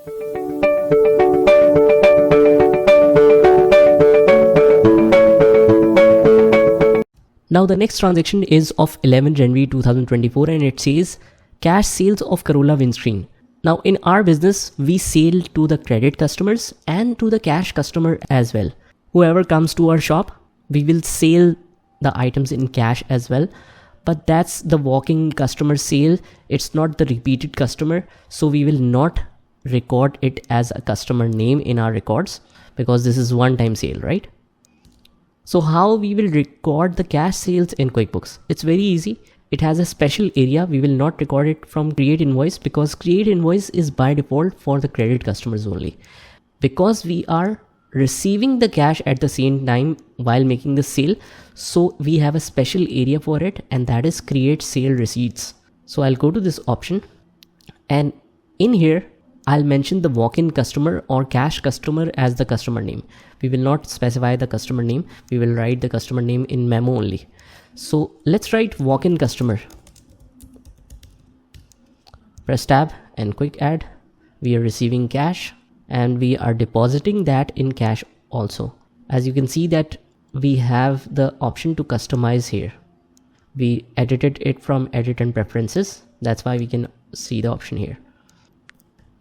Now the next transaction is of 11 January 2024 and it says cash sales of Corolla windscreen. Now in our business, we sell to the credit customers and to the cash customer as well. Whoever comes to our shop, we will sell the items in cash as well. But that's the walk-in customer sale. It's not the repeated customer. So we will not record it as a customer name in our records because this is one-time sale, right? So how we will record the cash sales in QuickBooks? It's very easy. It has a special area. We will not record it from create invoice because create invoice is by default for the credit customers only. Because we are receiving the cash at the same time while making the sale. So we have a special area for it and that is create sale receipts. So I'll go to this option and in here, I'll mention the walk-in customer or cash customer as the customer name. We will not specify the customer name. We will write the customer name in memo only. So let's write walk-in customer. Press tab and quick add. We are receiving cash and we are depositing that in cash also. As you can see that we have the option to customize here. We edited it from edit and preferences. That's why we can see the option here.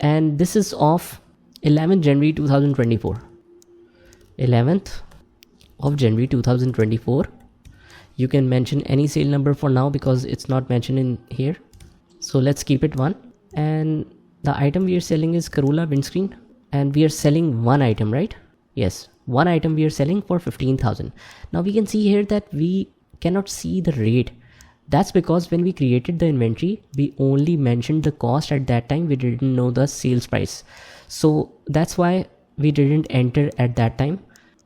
And this is of 11th January 2024. 11th of January 2024. You can mention any sale number for now because it's not mentioned in here. So let's keep it 1. And the item we are selling is Corolla windscreen and we are selling one item, right? Yes, one item we are selling for 15,000. Now we can see here that we cannot see the rate. That's because when we created the inventory, we only mentioned the cost at that time. We didn't know the sales price. So that's why we didn't enter at that time.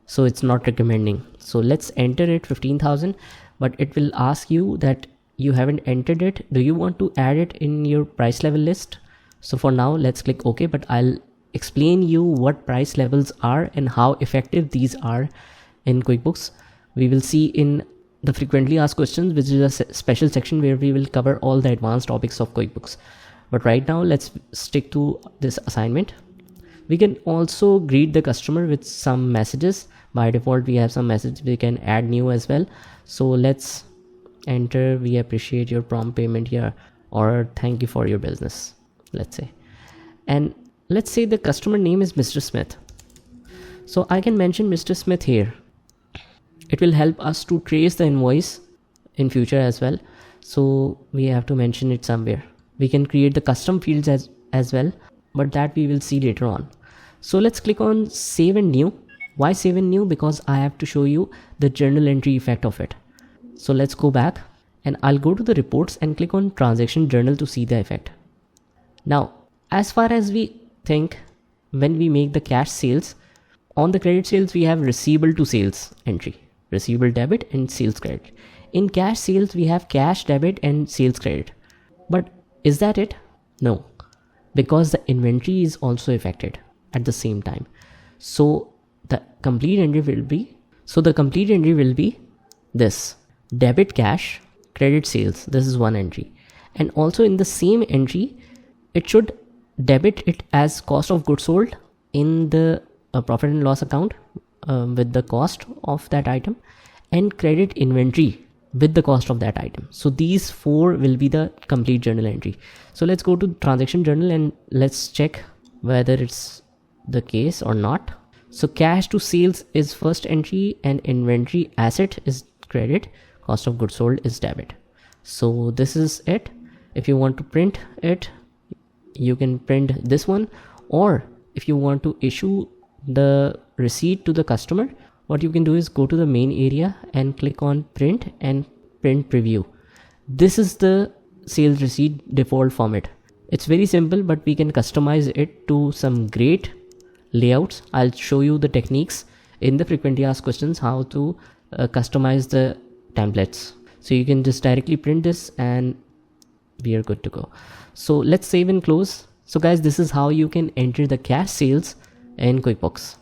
So it's not recommending. So let's enter it 15,000, but it will ask you that you haven't entered it. Do you want to add it in your price level list? So for now, let's click OK, but I'll explain you what price levels are and how effective these are in QuickBooks. We will see in the frequently asked questions, which is a special section where we will cover all the advanced topics of QuickBooks. But right now, let's stick to this assignment. We can also greet the customer with some messages. By default, we have some messages. We can add new as well. So let's enter, we appreciate your prompt payment here, or thank you for your business, let's say. And let's say the customer name is Mr. Smith. So I can mention Mr. Smith here. It will help us to trace the invoice in future as well. So we have to mention it somewhere. We can create the custom fields as well, but that we will see later on. So let's click on save and new. Why save and new? Because I have to show you the journal entry effect of it. So let's go back and I'll go to the reports and click on transaction journal to see the effect. Now, as far as we think, when we make the cash sales, on the credit sales, we have receivable to sales entry. Receivable debit and sales credit. In cash sales, we have cash debit and sales credit. But is that it? No, because the inventory is also affected at the same time. So the complete entry will be, this debit cash, credit sales. This is one entry. And also in the same entry, it should debit it as cost of goods sold in the profit and loss account with the cost of that item, and credit inventory with the cost of that item. So these 4 will be the complete journal entry. So let's go to transaction journal and let's check whether it's the case or not. So cash to sales is first entry and inventory asset is credit, cost of goods sold is debit. So this is it. If you want to print it, you can print this one, or if you want to issue the receipt to the customer, what you can do is go to the main area and click on print and print preview. This is the sales receipt default format. It's very simple, but we can customize it to some great layouts. I'll show you the techniques in the frequently asked questions, how to customize the templates. So you can just directly print this and we are good to go. So let's save and close. So guys, this is how you can enter the cash sales in QuickBooks.